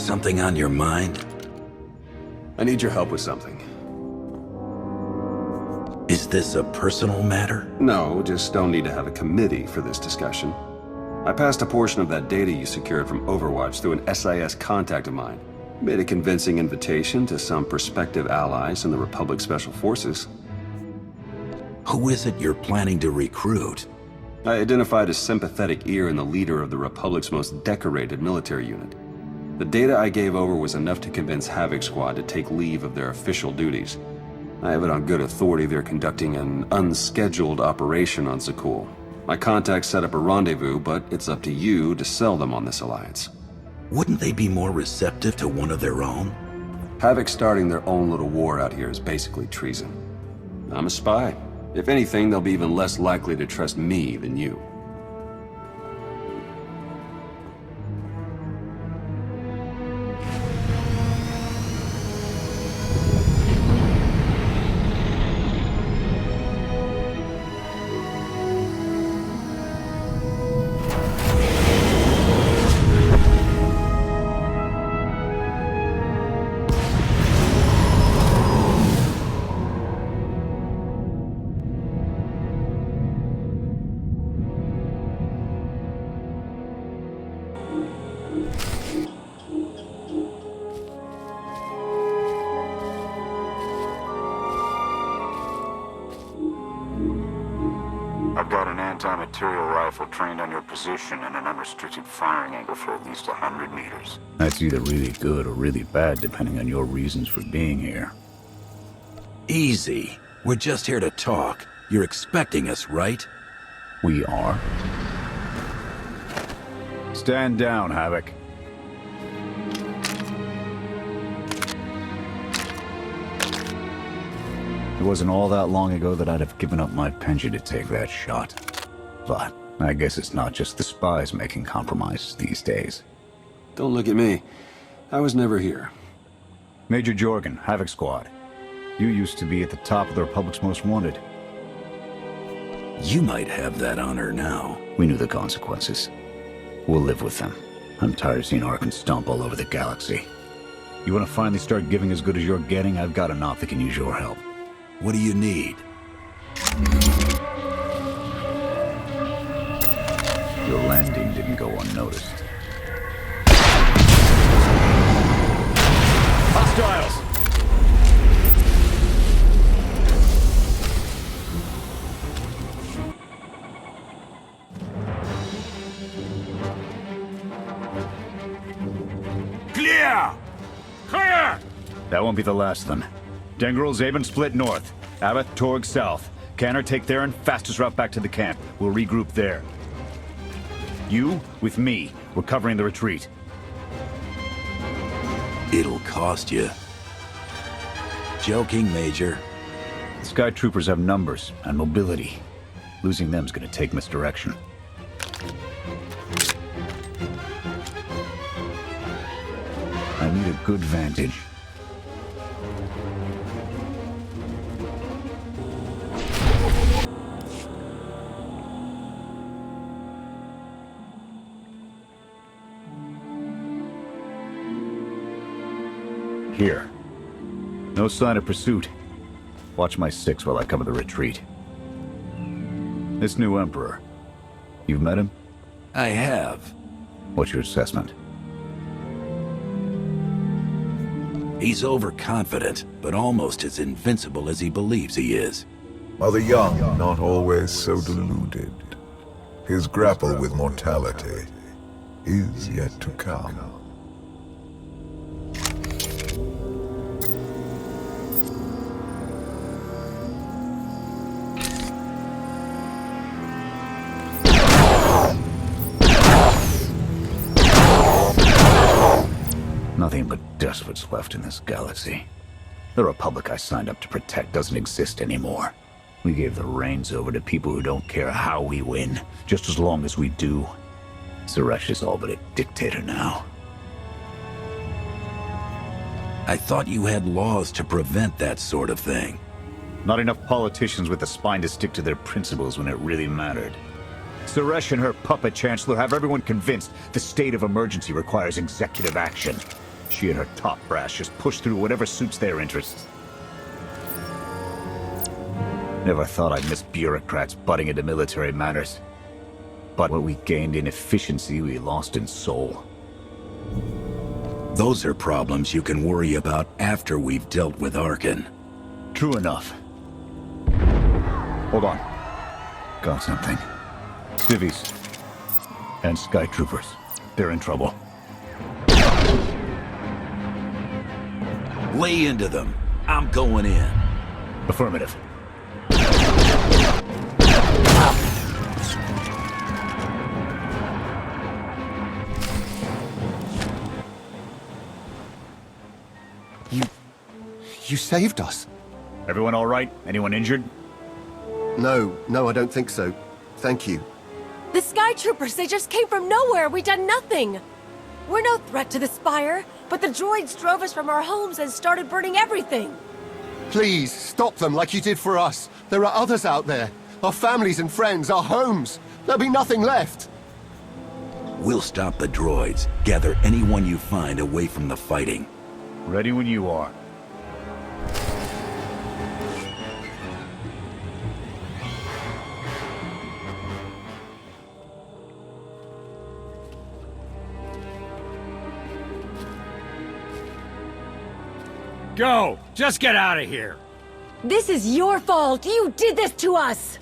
something on your mind? I need your help with something. Is this a personal matter? No, just don't need to have a committee for this discussion. I passed a portion of that data you secured from Overwatch through an SIS contact of mine. Made a convincing invitation to some prospective allies in the Republic Special Forces. Who is it you're planning to recruit? I identified a sympathetic ear in the leader of the Republic's most decorated military unit. The data I gave over was enough to convince Havoc Squad to take leave of their official duties. I have it on good authority they're conducting an unscheduled operation on Zakul. My contacts set up a rendezvous, but it's up to you to sell them on this alliance. Wouldn't they be more receptive to one of their own? Havoc starting their own little war out here is basically treason. I'm a spy. If anything, they'll be even less likely to trust me than you. I've got an anti-material rifle trained on your position and an unrestricted firing angle for at least 100 meters. That's either really good or really bad, depending on your reasons for being here. Easy. We're just here to talk. You're expecting us, right? We are. Stand down, Havoc. It wasn't all that long ago that I'd have given up my pension to take that shot. But I guess it's not just the spies making compromises these days. Don't look at me. I was never here. Major Jorgen, Havoc Squad. You used to be at the top of the Republic's Most Wanted. You might have that honor now. We knew the consequences. We'll live with them. I'm tired of seeing Arkan stomp all over the galaxy. You want to finally start giving as good as you're getting? I've got enough that can use your help. What do you need? Your landing didn't go unnoticed. Hostiles! Clear! Clear! That won't be the last of them. Dengrel, Zaben split north. Abath, Torg south. Canner take Theron, fastest route back to the camp. We'll regroup there. You, with me, we're covering the retreat. It'll cost you. Joking, Major. The Sky Troopers have numbers and mobility. Losing them's gonna take misdirection. I need a good vantage. Here. No sign of pursuit. Watch my six while I cover the retreat. This new Emperor. You've met him? I have. What's your assessment? He's overconfident, but almost as invincible as he believes he is. Are the young not always so deluded? His grapple with mortality is yet to come. Nothing but dust what's left in this galaxy. The Republic I signed up to protect doesn't exist anymore. We gave the reins over to people who don't care how we win, just as long as we do. Suresh is all but a dictator now. I thought you had laws to prevent that sort of thing. Not enough politicians with the spine to stick to their principles when it really mattered. Suresh and her puppet chancellor have everyone convinced the state of emergency requires executive action. She and her top brass just push through whatever suits their interests. Never thought I'd miss bureaucrats butting into military matters. But what we gained in efficiency, we lost in soul. Those are problems you can worry about after we've dealt with Arkin. True enough. Hold on. Got something. Civvies. And Sky Troopers. They're in trouble. Lay into them. I'm going in. Affirmative. You saved us. Everyone all right? Anyone injured? No, I don't think so. Thank you. The Sky Troopers, they just came from nowhere. We done nothing. We're no threat to the Spire, but the droids drove us from our homes and started burning everything. Please, stop them like you did for us. There are others out there. Our families and friends, our homes. There'll be nothing left. We'll stop the droids. Gather anyone you find away from the fighting. Ready when you are. Go! Just get out of here! This is your fault. You did this to us.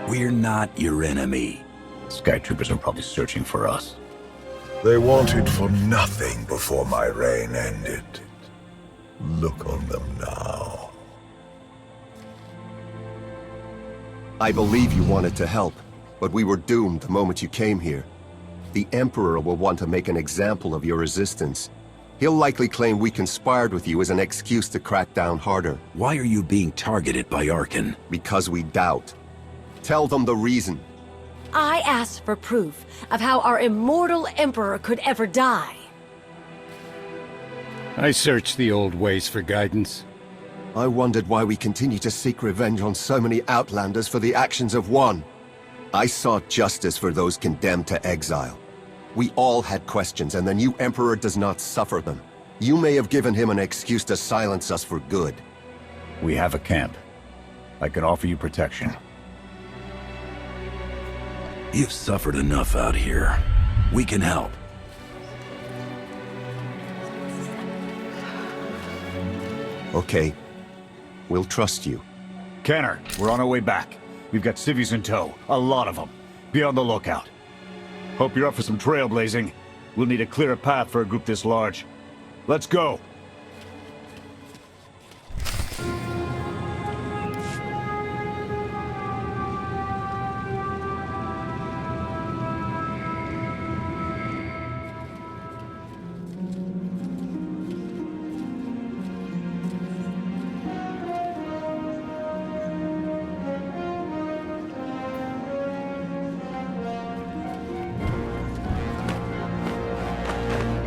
We're not your enemy. Sky Troopers are probably searching for us. They wanted for nothing before my reign ended. Look on them now. I believe you wanted to help, but we were doomed the moment you came here. The Emperor will want to make an example of your resistance. He'll likely claim we conspired with you as an excuse to crack down harder. Why are you being targeted by Arkin? Because we doubt. Tell them the reason. I asked for proof of how our immortal Emperor could ever die. I searched the old ways for guidance. I wondered why we continue to seek revenge on so many Outlanders for the actions of one. I sought justice for those condemned to exile. We all had questions, and the new Emperor does not suffer them. You may have given him an excuse to silence us for good. We have a camp. I can offer you protection. You've suffered enough out here. We can help. Okay. We'll trust you. Kenner, we're on our way back. We've got civvies in tow. A lot of them. Be on the lookout. Hope you're up for some trailblazing. We'll need a clearer path for a group this large. Let's go!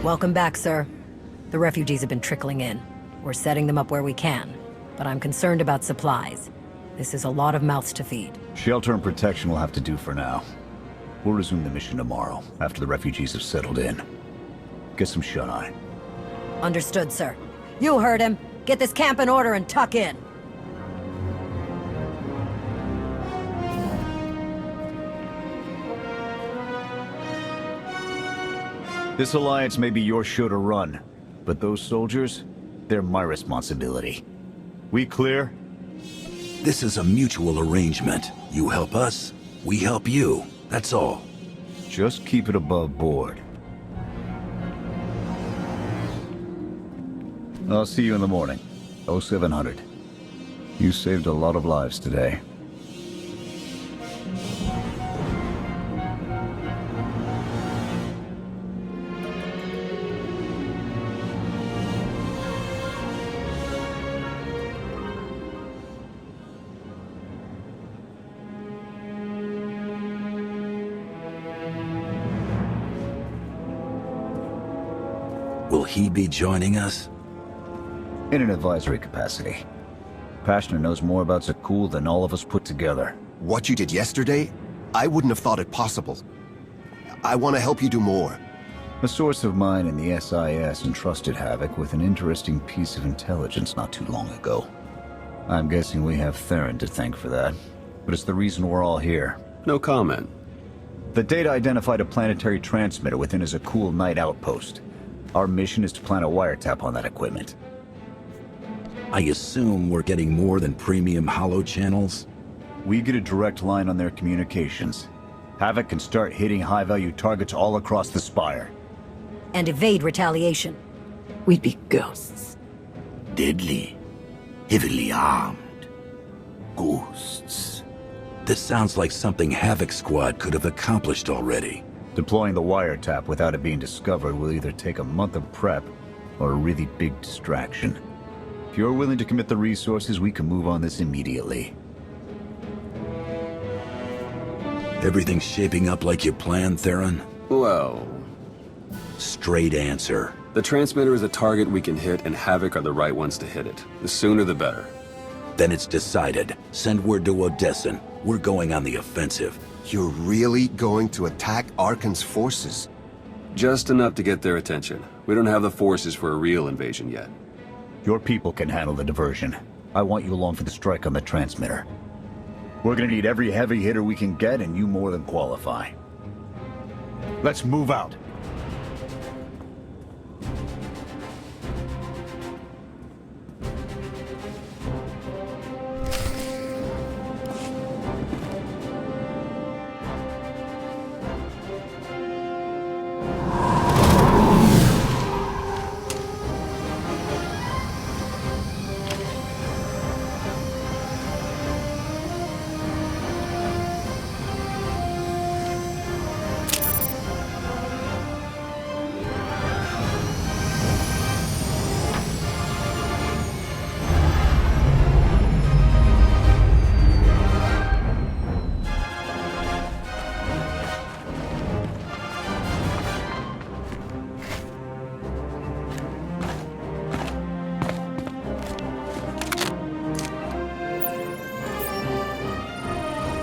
Welcome back, sir. The refugees have been trickling in. We're setting them up where we can, but I'm concerned about supplies. This is a lot of mouths to feed. Shelter and protection will have to do for now. We'll resume the mission tomorrow, after the refugees have settled in. Get some shut-eye. Understood, sir. You heard him. Get this camp in order and tuck in. This alliance may be your show to run, but those soldiers, they're my responsibility. We clear? This is a mutual arrangement. You help us, we help you. That's all. Just keep it above board. I'll see you in the morning. 0700. You saved a lot of lives today. Will he be joining us? In an advisory capacity. Pashner knows more about Zakul than all of us put together. What you did yesterday, I wouldn't have thought it possible. I want to help you do more. A source of mine in the SIS entrusted Havoc with an interesting piece of intelligence not too long ago. I'm guessing we have Theron to thank for that, but it's the reason we're all here. No comment. The data identified a planetary transmitter within a Zakul Night outpost. Our mission is to plant a wiretap on that equipment. I assume we're getting more than premium holo channels? We get a direct line on their communications. Havoc can start hitting high-value targets all across the Spire. And evade retaliation. We'd be ghosts. Deadly. Heavily armed. Ghosts. This sounds like something Havoc Squad could have accomplished already. Deploying the wiretap without it being discovered will either take a month of prep or a really big distraction. If you're willing to commit the resources, we can move on this immediately. Everything's shaping up like you planned, Theron? Well, Straight answer. the transmitter is a target we can hit, and Havoc are the right ones to hit it. The sooner the better. Then it's decided. Send word to Odessan. We're going on the offensive. You're really going to attack Arkan's forces? Just enough to get their attention. We don't have the forces for a real invasion yet. Your people can handle the diversion. I want you along for the strike on the transmitter. We're gonna need every heavy hitter we can get, and you more than qualify. Let's move out.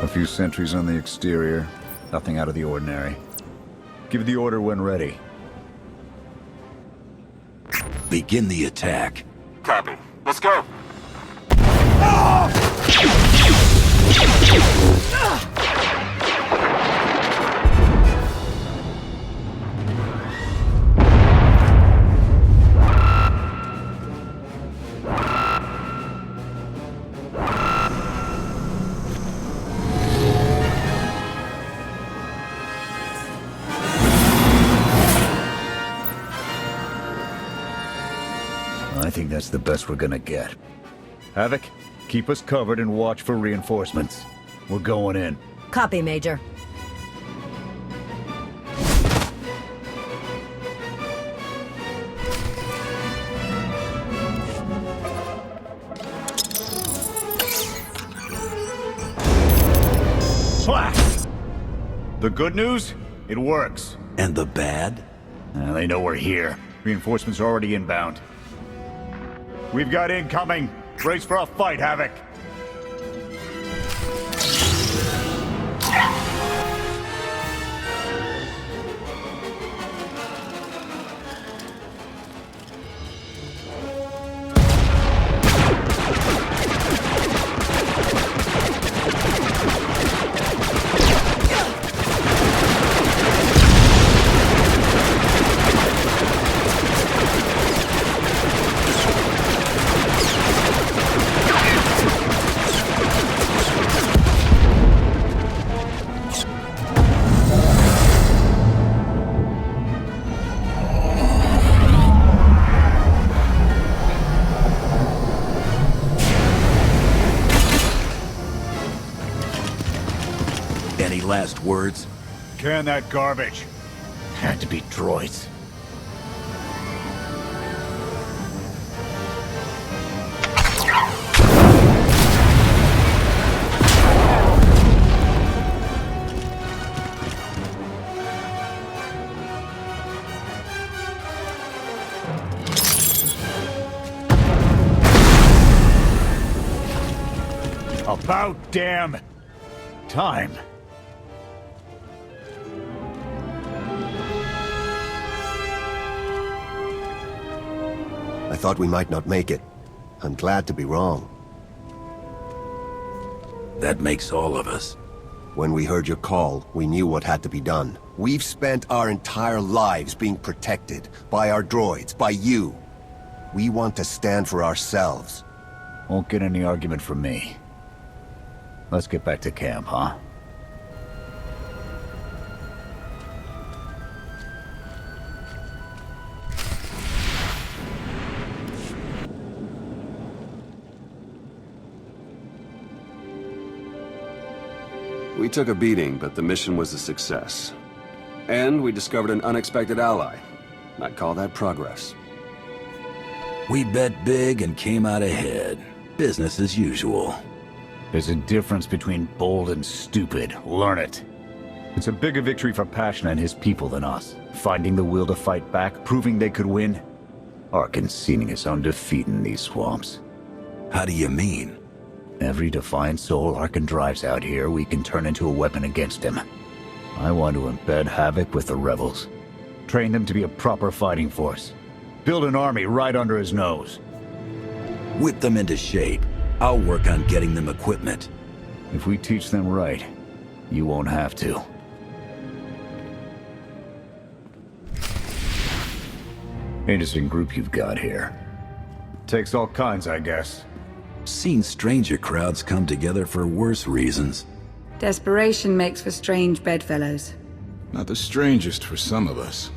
A few sentries on the exterior. Nothing out of the ordinary. Give the order when ready. Begin the attack. Copy. Let's go. I think that's the best we're gonna get. Havoc, keep us covered and watch for reinforcements. We're going in. Copy, Major. Blast! The good news? It works. And the bad? They know we're here. Reinforcements are already inbound. We've got incoming. Brace for a fight, Havoc. Any last words? Can that garbage. Had to be droids. About damn time. I thought we might not make it. I'm glad to be wrong. That makes all of us. When we heard your call, we knew what had to be done. We've spent our entire lives being protected by our droids, by you. We want to stand for ourselves. Won't get any argument from me. Let's get back to camp, huh? We took a beating, but the mission was a success. And we discovered an unexpected ally. I'd call that progress. We bet big and came out ahead. Business as usual. There's a difference between bold and stupid. Learn it. It's a bigger victory for Passion and his people than us. Finding the will to fight back, proving they could win. Or conceding his own defeat in these swamps. How do you mean? Every defiant soul Arkan drives out here, we can turn into a weapon against him. I want to embed Havoc with the rebels. Train them to be a proper fighting force. Build an army right under his nose. Whip them into shape. I'll work on getting them equipment. If we teach them right, you won't have to. Interesting group you've got here. Takes all kinds, I guess. Seen stranger crowds come together for worse reasons. Desperation makes for strange bedfellows. Not the strangest for some of us.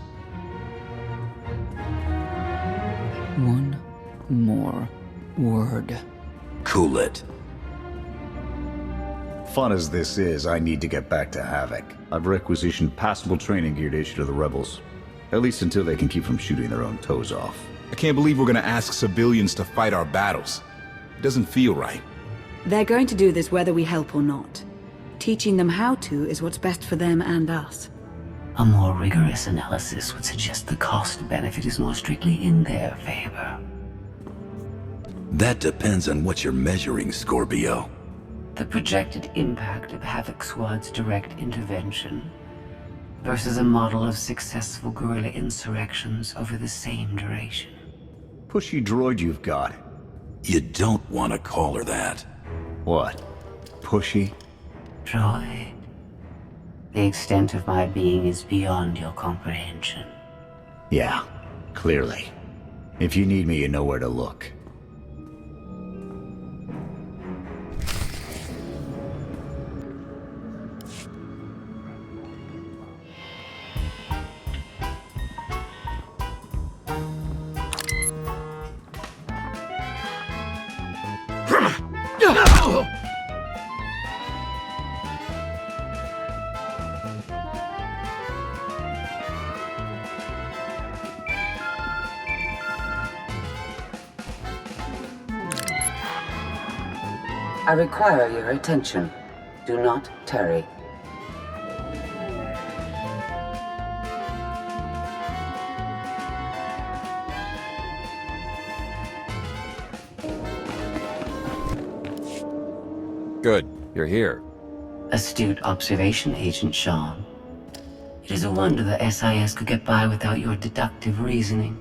One more word. Cool it. Fun as this is, I need to get back to Havoc. I've requisitioned passable training gear to issue to the rebels. At least until they can keep from shooting their own toes off. I can't believe we're gonna ask civilians to fight our battles. It doesn't feel right. They're going to do this whether we help or not. Teaching them how to is what's best for them and us. A more rigorous analysis would suggest the cost-benefit is more strictly in their favor. That depends on what you're measuring, Scorpio. The projected impact of Havoc Squad's direct intervention versus a model of successful guerrilla insurrections over the same duration. Pushy droid you've got. You don't want to call her that. What? Pushy? Droid. The extent of my being is beyond your comprehension. Yeah, clearly. If you need me, you know where to look. I require your attention. Do not tarry. Good. You're here. Astute observation, Agent Sean. It is a wonder the SIS could get by without your deductive reasoning.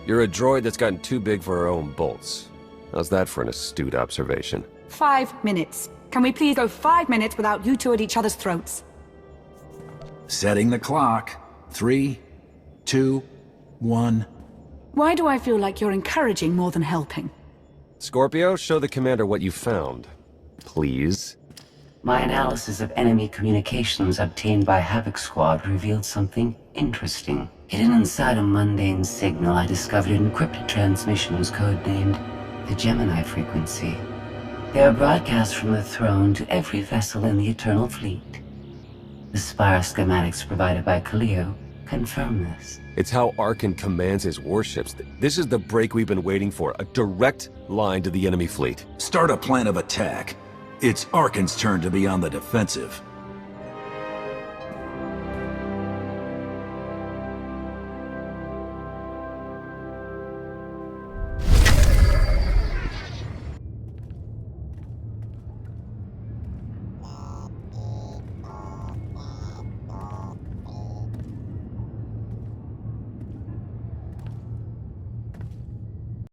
You're a droid that's gotten too big for her own bolts. How's that for an astute observation? 5 minutes. Can we please go 5 minutes without you two at each other's throats? Setting the clock. 3, 2, 1. Why do I feel like you're encouraging more than helping? Scorpio, show the commander what you found. Please. My analysis of enemy communications obtained by Havoc Squad revealed something interesting. Hidden inside a mundane signal, I discovered an encrypted transmissions codenamed the Gemini frequency. They are broadcast from the throne to every vessel in the Eternal Fleet. The Spire schematics provided by Kaleo confirm this. It's how Arkan commands his warships. This is the break we've been waiting for. A direct line to the enemy fleet. Start a plan of attack. It's Arkan's turn to be on the defensive.